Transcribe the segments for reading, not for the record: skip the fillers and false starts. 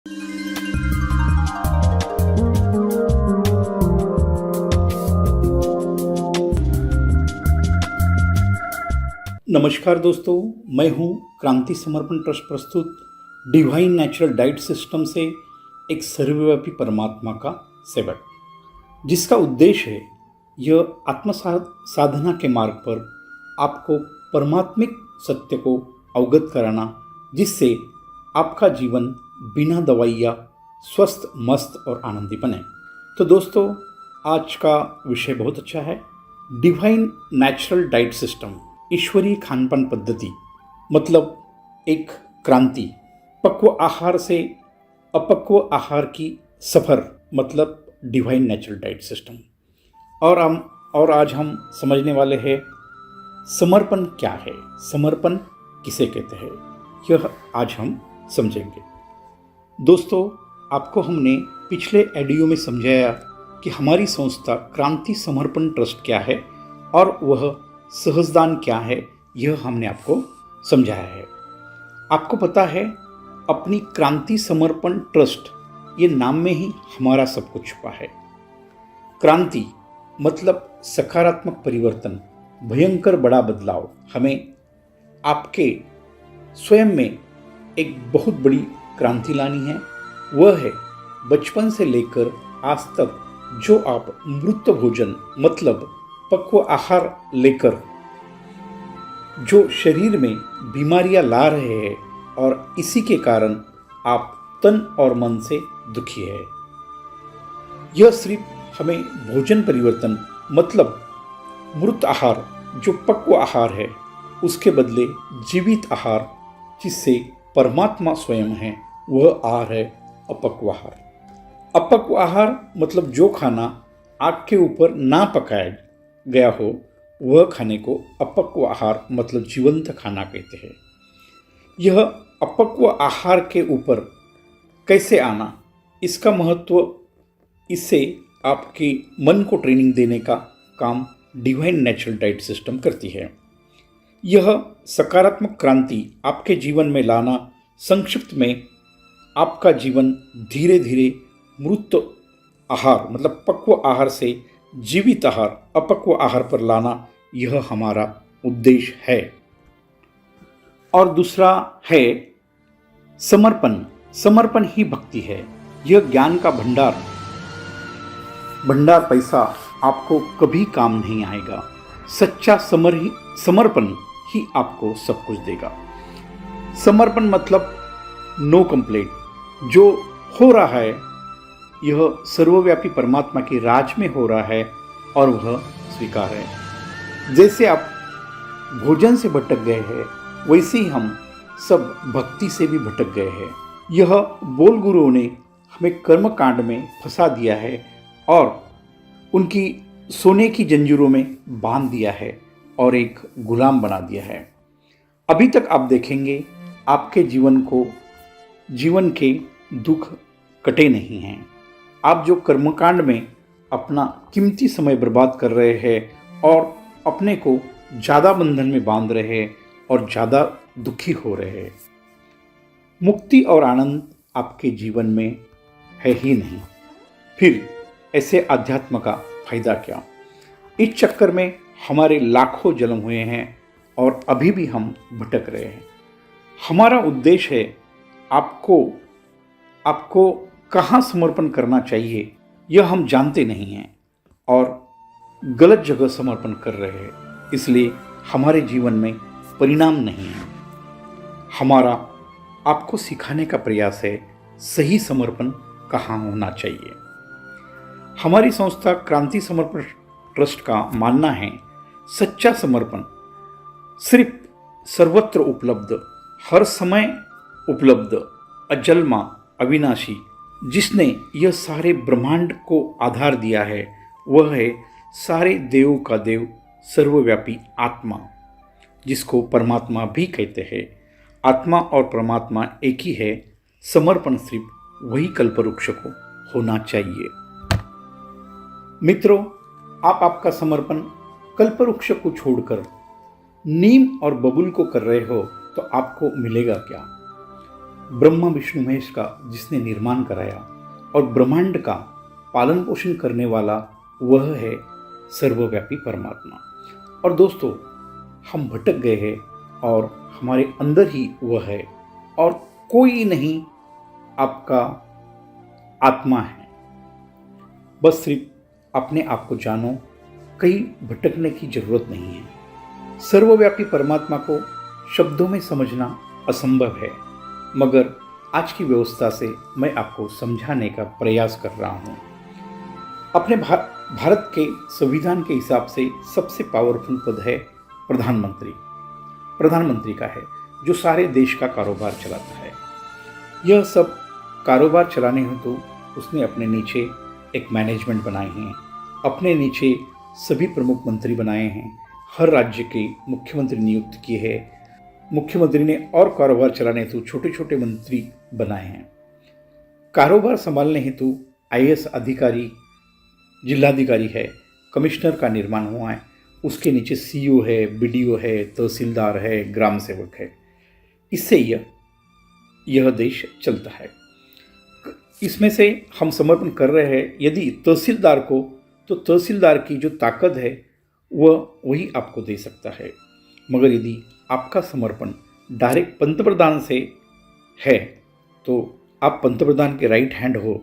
नमस्कार दोस्तों, मैं हूं क्रांति समर्पण ट्रस्ट प्रस्तुत डिवाइन नेचुरल डाइट सिस्टम से एक सर्वव्यापी परमात्मा का सेवक, जिसका उद्देश्य है यह आत्म साधना के मार्ग पर आपको परमात्मिक सत्य को अवगत कराना, जिससे आपका जीवन बिना दवाइयाँ स्वस्थ, मस्त और आनंदी बने। तो दोस्तों, आज का विषय बहुत अच्छा है। डिवाइन नेचुरल डाइट सिस्टम, ईश्वरीय खानपान पद्धति मतलब एक क्रांति। पक्व आहार से अपक्व आहार की सफ़र मतलब डिवाइन नेचुरल डाइट सिस्टम। और आज हम समझने वाले हैं समर्पण क्या है, समर्पण किसे कहते हैं, यह आज हम समझेंगे। दोस्तों, आपको हमने पिछले ऑडियो में समझाया कि हमारी संस्था क्रांति समर्पण ट्रस्ट क्या है और वह सहजदान क्या है, यह हमने आपको समझाया है। आपको पता है, अपनी क्रांति समर्पण ट्रस्ट ये नाम में ही हमारा सब कुछ छुपा है। क्रांति मतलब सकारात्मक परिवर्तन, भयंकर बड़ा बदलाव। हमें आपके स्वयं में एक बहुत बड़ी क्रांति लानी है। वह है बचपन से लेकर आज तक जो आप मृत भोजन मतलब पक्व आहार लेकर जो शरीर में बीमारियां ला रहे हैं और इसी के कारण आप तन और मन से दुखी है। यह सिर्फ हमें भोजन परिवर्तन मतलब मृत आहार जो पक्व आहार है उसके बदले जीवित आहार जिससे परमात्मा स्वयं है वह आहार है अपक्व आहार। अपक्व आहार मतलब जो खाना आग के ऊपर ना पकाया गया हो वह खाने को अपक्व आहार मतलब जीवंत खाना कहते हैं। यह अपक्व आहार के ऊपर कैसे आना, इसका महत्व, इससे आपके मन को ट्रेनिंग देने का काम डिवाइन नेचुरल डाइट सिस्टम करती है। यह सकारात्मक क्रांति आपके जीवन में लाना, संक्षिप्त में आपका जीवन धीरे धीरे मृत आहार मतलब पक्व आहार से जीवित आहार अपक्व आहार पर लाना, यह हमारा उद्देश्य है। और दूसरा है समर्पण। समर्पण ही भक्ति है। यह ज्ञान का भंडार पैसा आपको कभी काम नहीं आएगा। सच्चा समर्पण ही आपको सब कुछ देगा। समर्पण मतलब नो कंप्लेंट। जो हो रहा है यह सर्वव्यापी परमात्मा के राज में हो रहा है और वह स्वीकार है। जैसे आप भोजन से भटक गए हैं वैसे ही हम सब भक्ति से भी भटक गए हैं। यह बोल गुरुओं ने हमें कर्म कांड में फंसा दिया है और उनकी सोने की जंजीरों में बांध दिया है और एक गुलाम बना दिया है। अभी तक आप देखेंगे आपके जीवन के दुख कटे नहीं हैं। आप जो कर्मकांड में अपना कीमती समय बर्बाद कर रहे हैं और अपने को ज़्यादा बंधन में बांध रहे हैं और ज़्यादा दुखी हो रहे हैं। मुक्ति और आनंद आपके जीवन में है ही नहीं, फिर ऐसे अध्यात्म का फायदा क्या। इस चक्कर में हमारे लाखों जन्म हुए हैं और अभी भी हम भटक रहे हैं। हमारा उद्देश्य है आपको कहाँ समर्पण करना चाहिए यह हम जानते नहीं हैं और गलत जगह समर्पण कर रहे हैं, इसलिए हमारे जीवन में परिणाम नहीं है। हमारा आपको सिखाने का प्रयास है सही समर्पण कहाँ होना चाहिए। हमारी संस्था क्रांति समर्पण ट्रस्ट का मानना है सच्चा समर्पण सिर्फ सर्वत्र उपलब्ध, हर समय उपलब्ध, अजन्मा, अविनाशी, जिसने यह सारे ब्रह्मांड को आधार दिया है वह है सारे देवों का देव, सर्वव्यापी आत्मा, जिसको परमात्मा भी कहते हैं। आत्मा और परमात्मा एक ही है। समर्पण सिर्फ वही कल्पवृक्ष को होना चाहिए। मित्रों, आप आपका समर्पण कल्पवृक्ष को छोड़कर नीम और बबूल को कर रहे हो तो आपको मिलेगा क्या? ब्रह्मा विष्णु महेश का जिसने निर्माण कराया और ब्रह्मांड का पालन पोषण करने वाला वह है सर्वव्यापी परमात्मा। और दोस्तों, हम भटक गए हैं और हमारे अंदर ही वह है और कोई नहीं आपका आत्मा है। बस सिर्फ अपने आप को जानो, कहीं भटकने की जरूरत नहीं है। सर्वव्यापी परमात्मा को शब्दों में समझना असंभव है, मगर आज की व्यवस्था से मैं आपको समझाने का प्रयास कर रहा हूँ। अपने भारत के संविधान के हिसाब से सबसे पावरफुल पद है प्रधानमंत्री। प्रधानमंत्री का है जो सारे देश का कारोबार चलाता है। यह सब कारोबार चलाने हेतु उसने अपने नीचे एक मैनेजमेंट बनाए हैं, अपने नीचे सभी प्रमुख मंत्री बनाए हैं, हर राज्य के मुख्यमंत्री नियुक्त किए हैं। मुख्यमंत्री ने और कारोबार चलाने हेतु छोटे छोटे मंत्री बनाए हैं। कारोबार संभालने हेतु IAS अधिकारी, जिलाधिकारी है, कमिश्नर का निर्माण हुआ है, उसके नीचे CO है, BDO है, तहसीलदार है, ग्राम सेवक है। इससे यह देश चलता है। इसमें से हम समर्पण कर रहे हैं यदि तहसीलदार को, तो तहसीलदार की जो ताकत है वह वही आपको दे सकता है। मगर यदि आपका समर्पण डायरेक्ट पंतप्रधान से है तो आप पंतप्रधान के राइट हैंड हो,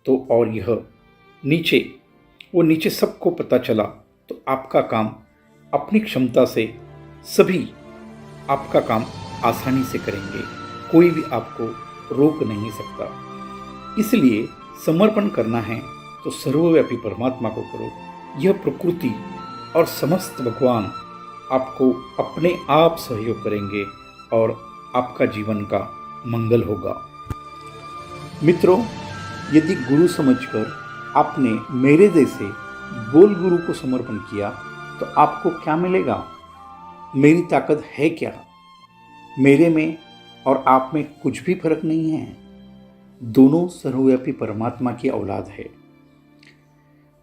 तो और यह नीचे सबको पता चला तो आपका काम अपनी क्षमता से सभी आपका काम आसानी से करेंगे, कोई भी आपको रोक नहीं सकता। इसलिए समर्पण करना है तो सर्वव्यापी परमात्मा को करो। यह प्रकृति और समस्त भगवान आपको अपने आप सहयोग करेंगे और आपका जीवन का मंगल होगा। मित्रों, यदि गुरु समझकर आपने मेरे जैसे बोल गुरु को समर्पण किया तो आपको क्या मिलेगा? मेरी ताकत है क्या? मेरे में और आप में कुछ भी फर्क नहीं है। दोनों सर्वव्यापी परमात्मा की औलाद है।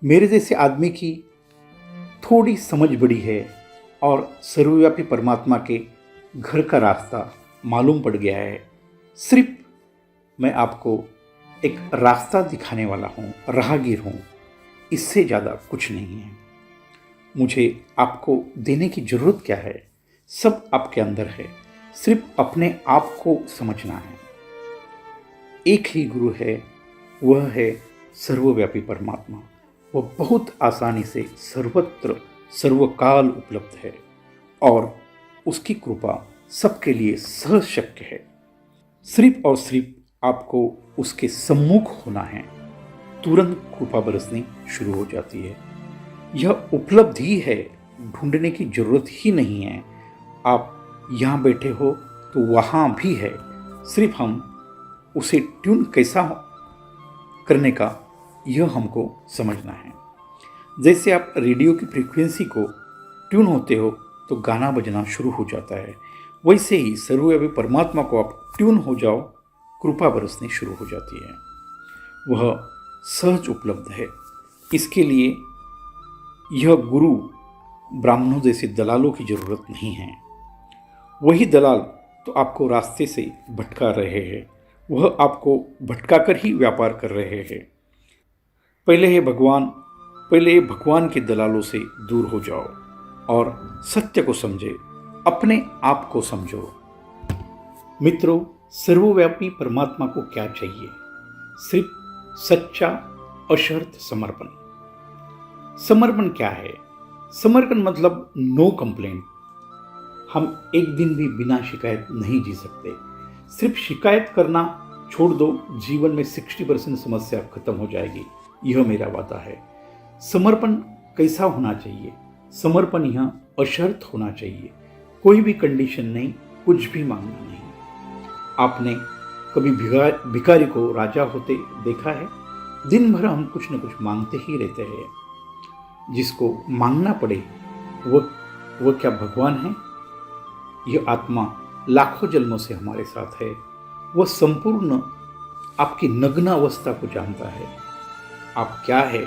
मेरे जैसे आदमी की थोड़ी समझ बड़ी है और सर्वव्यापी परमात्मा के घर का रास्ता मालूम पड़ गया है। सिर्फ मैं आपको एक रास्ता दिखाने वाला हूँ, राहगीर हूँ, इससे ज़्यादा कुछ नहीं है। मुझे आपको देने की ज़रूरत क्या है? सब आपके अंदर है, सिर्फ अपने आप को समझना है। एक ही गुरु है, वह है सर्वव्यापी परमात्मा। वह बहुत आसानी से सर्वत्र सर्वकाल उपलब्ध है और उसकी कृपा सबके लिए सहज शक्य है। सिर्फ और सिर्फ आपको उसके सम्मुख होना है, तुरंत कृपा बरसनी शुरू हो जाती है। यह उपलब्ध ही है, ढूंढने की जरूरत ही नहीं है। आप यहाँ बैठे हो तो वहाँ भी है, सिर्फ हम उसे ट्यून कैसा करने का यह हमको समझना है। जैसे आप रेडियो की फ्रीक्वेंसी को ट्यून होते हो तो गाना बजना शुरू हो जाता है, वैसे ही सर्वव्यापी परमात्मा को आप ट्यून हो जाओ, कृपा बरसनी शुरू हो जाती है। वह सहज उपलब्ध है। इसके लिए यह गुरु ब्राह्मणों जैसे दलालों की जरूरत नहीं है। वही दलाल तो आपको रास्ते से भटका रहे हैं, वह आपको भटकाकर ही व्यापार कर रहे हैं। पहले भगवान के दलालों से दूर हो जाओ और सत्य को समझे, अपने आप को समझो। मित्रों, सर्वव्यापी परमात्मा को क्या चाहिए? सिर्फ सच्चा अशर्त समर्पण। समर्पण क्या है? समर्पण मतलब नो कंप्लेंट। हम एक दिन भी बिना शिकायत नहीं जी सकते। सिर्फ शिकायत करना छोड़ दो, जीवन में 60% समस्या खत्म हो जाएगी। यह मेरा वादा है। समर्पण कैसा होना चाहिए? समर्पण यह अशर्त होना चाहिए, कोई भी कंडीशन नहीं, कुछ भी मांगना नहीं। आपने कभी भिखारी को राजा होते देखा है? दिन भर हम कुछ न कुछ मांगते ही रहते हैं। जिसको मांगना पड़े वो क्या भगवान है? यह आत्मा लाखों जन्मों से हमारे साथ है। वह संपूर्ण आपकी नग्न अवस्था को जानता है। आप क्या है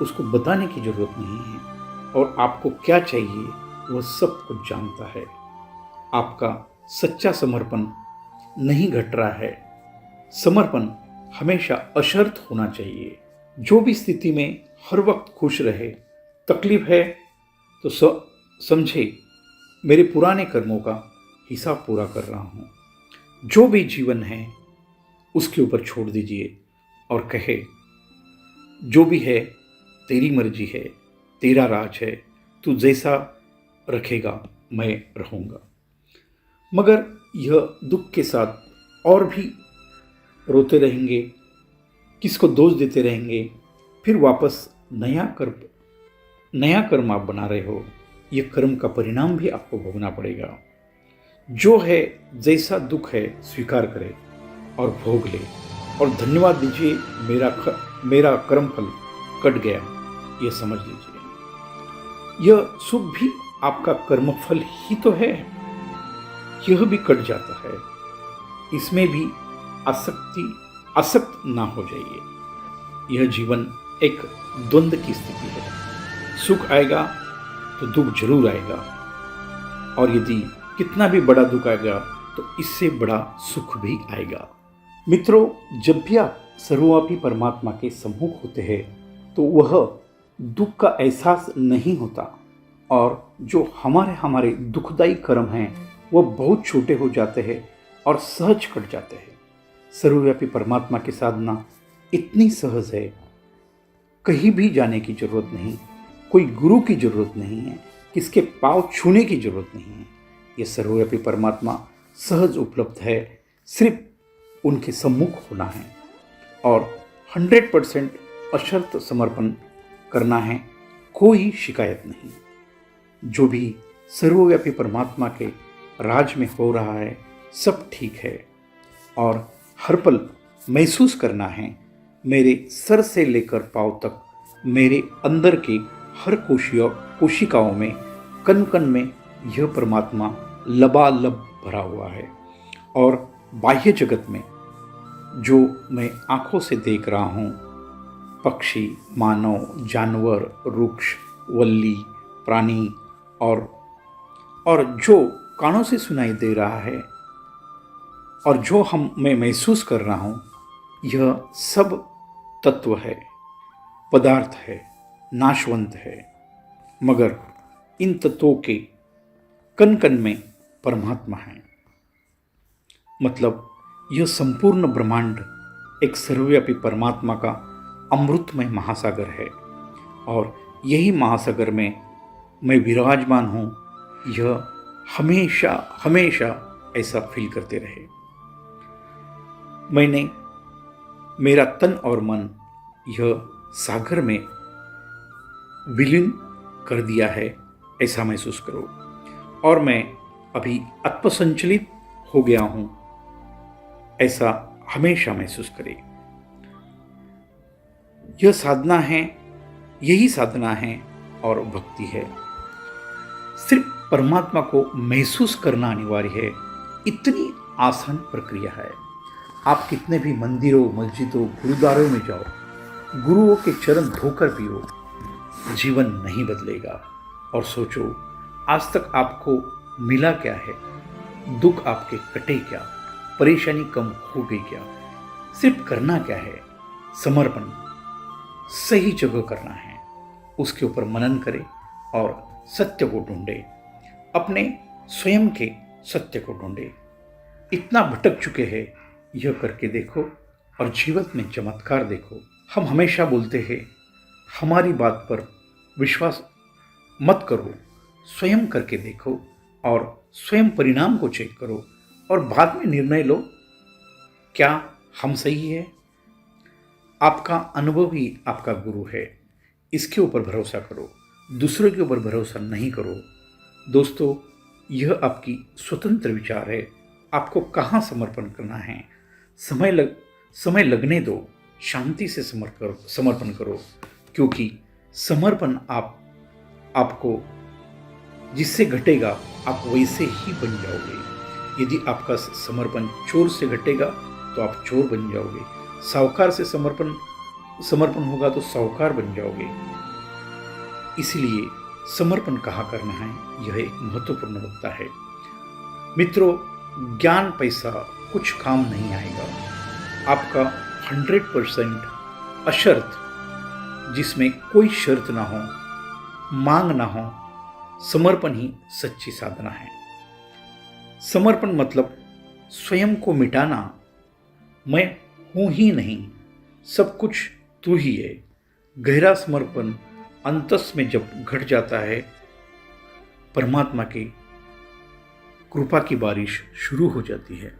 उसको बताने की जरूरत नहीं है, और आपको क्या चाहिए वह सब कुछ जानता है। आपका सच्चा समर्पण नहीं घट रहा है। समर्पण हमेशा अशर्त होना चाहिए। जो भी स्थिति में हर वक्त खुश रहे। तकलीफ है तो समझे मेरे पुराने कर्मों का हिसाब पूरा कर रहा हूँ। जो भी जीवन है उसके ऊपर छोड़ दीजिए और कहे जो भी है तेरी मर्जी है, तेरा राज है, तू जैसा रखेगा मैं रहूँगा। मगर यह दुख के साथ और भी रोते रहेंगे, किसको दोष देते रहेंगे, फिर वापस नया कर्म आप बना रहे हो। यह कर्म का परिणाम भी आपको भोगना पड़ेगा। जो है जैसा दुख है स्वीकार करे और भोग ले और धन्यवाद दीजिए, मेरा कर्म फल कट गया, यह समझ लीजिए। यह सुख भी आपका कर्मफल ही तो है, यह भी कट जाता है। इसमें भी आसक्त ना हो जाइए। यह जीवन एक द्वंद्व की स्थिति है। सुख आएगा तो दुख जरूर आएगा, और यदि कितना भी बड़ा दुख आएगा तो इससे बड़ा सुख भी आएगा। मित्रों, जब भी आप सर्वव्यापी परमात्मा के सम्मुख होते हैं तो वह दुख का एहसास नहीं होता, और जो हमारे दुखदायी कर्म हैं वह बहुत छोटे हो जाते हैं और सहज कट जाते हैं। सर्वव्यापी परमात्मा की साधना इतनी सहज है, कहीं भी जाने की जरूरत नहीं, कोई गुरु की जरूरत नहीं है, किसके पांव छूने की जरूरत नहीं है। यह सर्वव्यापी परमात्मा सहज उपलब्ध है, सिर्फ उनके सम्मुख होना है और 100% अशर्त समर्पण करना है, कोई शिकायत नहीं। जो भी सर्वव्यापी परमात्मा के राज में हो रहा है सब ठीक है, और हर पल महसूस करना है मेरे सर से लेकर पांव तक, मेरे अंदर की हर कोशिकाओं में, कण कण में यह परमात्मा लबालब भरा हुआ है। और बाह्य जगत में जो मैं आंखों से देख रहा हूँ, पक्षी, मानव, जानवर, वृक्ष, वल्ली, प्राणी और जो कानों से सुनाई दे रहा है और जो मैं महसूस कर रहा हूँ, यह सब तत्व है, पदार्थ है, नाशवंत है। मगर इन तत्वों के कण कण में परमात्मा है। मतलब यह संपूर्ण ब्रह्मांड एक सर्वव्यापी परमात्मा का अमृतमय महासागर है, और यही महासागर में मैं विराजमान हूँ। यह हमेशा हमेशा ऐसा फील करते रहे। मैंने मेरा तन और मन यह सागर में विलीन कर दिया है, ऐसा महसूस करो। और मैं अभी आत्मसंचलित हो गया हूँ, ऐसा हमेशा महसूस करें। यह साधना है, यही साधना है और भक्ति है। सिर्फ परमात्मा को महसूस करना अनिवार्य है, इतनी आसान प्रक्रिया है। आप कितने भी मंदिरों, मस्जिदों, गुरुद्वारों में जाओ, गुरुओं के चरण धोकर पियो, जीवन नहीं बदलेगा। और सोचो आज तक आपको मिला क्या है, दुख आपके कटे क्या, परेशानी कम हो गई क्या? सिर्फ करना क्या है, समर्पण सही जगह करना है, उसके ऊपर मनन करें और सत्य को ढूंढे, अपने स्वयं के सत्य को ढूंढे। इतना भटक चुके हैं, यह करके देखो और जीवन में चमत्कार देखो। हम हमेशा बोलते हैं हमारी बात पर विश्वास मत करो, स्वयं करके देखो और स्वयं परिणाम को चेक करो और बाद में निर्णय लो क्या हम सही है। आपका अनुभव ही आपका गुरु है, इसके ऊपर भरोसा करो, दूसरों के ऊपर भरोसा नहीं करो। दोस्तों, यह आपकी स्वतंत्र विचार है, आपको कहाँ समर्पण करना है। समय लगने दो, शांति से समर्पण करो, क्योंकि समर्पण आपको जिससे घटेगा आप वैसे ही बन जाओगे। यदि आपका समर्पण चोर से घटेगा तो आप चोर बन जाओगे, साहूकार से समर्पण होगा तो साहूकार बन जाओगे। इसलिए समर्पण कहाँ करना है, यह एक महत्वपूर्ण मुद्दा है। मित्रों, ज्ञान पैसा कुछ काम नहीं आएगा। आपका 100% अशर्त, जिसमें कोई शर्त ना हो, मांग ना हो, समर्पण ही सच्ची साधना है। समर्पण मतलब स्वयं को मिटाना। मैं हूं ही नहीं, सब कुछ तू ही है। गहरा समर्पण अंतस में जब घट जाता है, परमात्मा की कृपा की बारिश शुरू हो जाती है।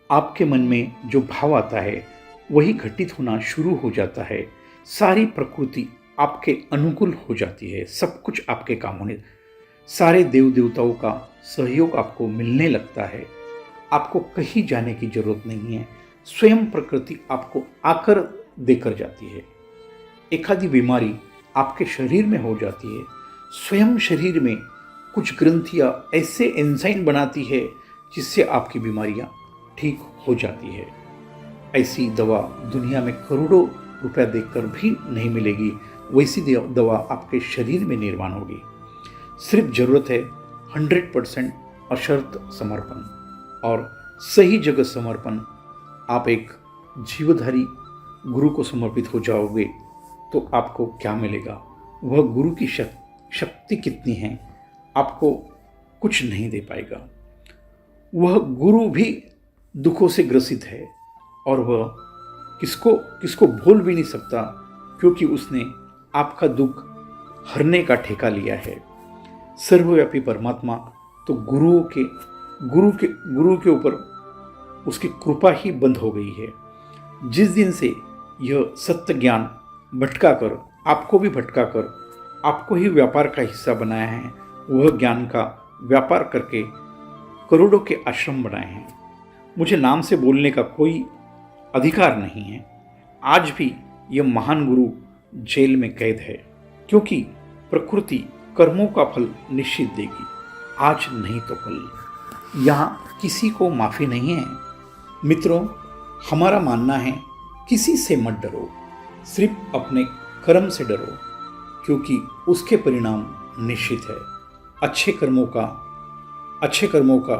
आपके मन में जो भाव आता है वही घटित होना शुरू हो जाता है। सारी प्रकृति आपके अनुकूल हो जाती है, सब कुछ आपके काम होने, सारे देव देवताओं का सहयोग आपको मिलने लगता है। आपको कहीं जाने की जरूरत नहीं है, स्वयं प्रकृति आपको आकर देकर जाती है। एखादी बीमारी आपके शरीर में हो जाती है, स्वयं शरीर में कुछ ग्रंथियां ऐसे एंजाइम बनाती है जिससे आपकी बीमारियां ठीक हो जाती है। ऐसी दवा दुनिया में करोड़ों रुपया देकर भी नहीं मिलेगी, वैसी दवा आपके शरीर में निर्माण होगी। सिर्फ जरूरत है 100% अशर्त समर्पण और सही जगह समर्पण। आप एक जीवधारी गुरु को समर्पित हो जाओगे तो आपको क्या मिलेगा? वह गुरु की शक्ति कितनी है, आपको कुछ नहीं दे पाएगा। वह गुरु भी दुखों से ग्रसित है और वह किसको भूल भी नहीं सकता, क्योंकि उसने आपका दुख हरने का ठेका लिया है। सर्वव्यापी परमात्मा तो गुरु के ऊपर उसकी कृपा ही बंद हो गई है। जिस दिन से यह सत्य ज्ञान भटकाकर, आपको भी भटकाकर, आपको ही व्यापार का हिस्सा बनाया है, वह ज्ञान का व्यापार करके करोड़ों के आश्रम बनाए हैं। मुझे नाम से बोलने का कोई अधिकार नहीं है। आज भी यह महान गुरु जेल में कैद है, क्योंकि प्रकृति कर्मों का फल निश्चित देगी, आज नहीं तो कल। यहाँ किसी को माफ़ी नहीं है। मित्रों, हमारा मानना है किसी से मत डरो, सिर्फ अपने कर्म से डरो, क्योंकि उसके परिणाम निश्चित है। अच्छे कर्मों का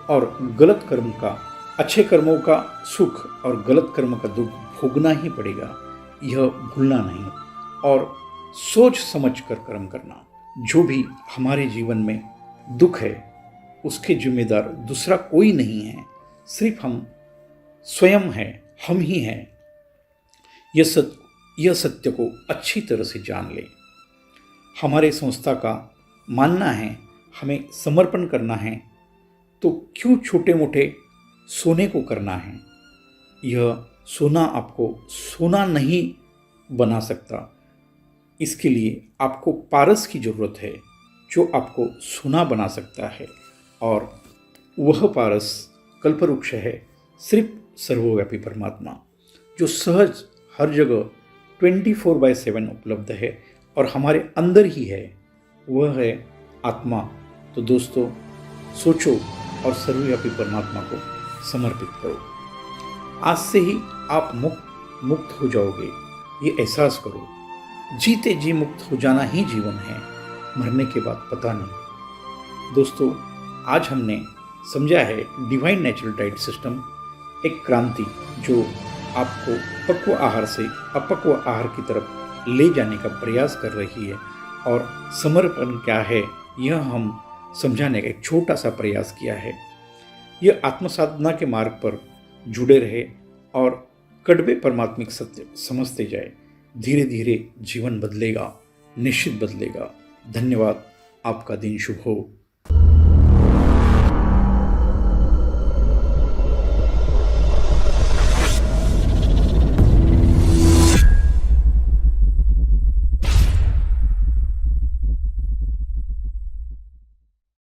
और गलत कर्म का, अच्छे कर्मों का सुख और गलत कर्म का दुख भोगना ही पड़ेगा, यह भूलना नहीं। और सोच समझ कर कर्म करना। जो भी हमारे जीवन में दुख है उसके जिम्मेदार दूसरा कोई नहीं है, सिर्फ हम स्वयं हैं, हम ही हैं। यह सत्य को अच्छी तरह से जान ले। हमारे संस्था का मानना है हमें समर्पण करना है, तो क्यों छोटे मोटे सोने को करना है? यह सोना आपको सोना नहीं बना सकता। इसके लिए आपको पारस की जरूरत है, जो आपको सोना बना सकता है, और वह पारस कल्पवृक्ष है, सिर्फ सर्वव्यापी परमात्मा, जो सहज हर जगह 24/7 उपलब्ध है और हमारे अंदर ही है, वह है आत्मा। तो दोस्तों, सोचो और सर्वव्यापी परमात्मा को समर्पित करो। आज से ही आप मुक्त हो जाओगे, ये एहसास करो। जीते जी मुक्त हो जाना ही जीवन है, मरने के बाद पता नहीं। दोस्तों, आज हमने समझा है डिवाइन नेचुरल डाइट सिस्टम एक क्रांति, जो आपको पक्व आहार से अपक्व आहार की तरफ ले जाने का प्रयास कर रही है। और समर्पण क्या है, यह हम समझाने का एक छोटा सा प्रयास किया है। यह आत्मसाधना के मार्ग पर जुड़े रहे और कड़वे परमात्मिक सत्य समझते जाए। धीरे धीरे जीवन बदलेगा, निश्चित बदलेगा। धन्यवाद। आपका दिन शुभ हो।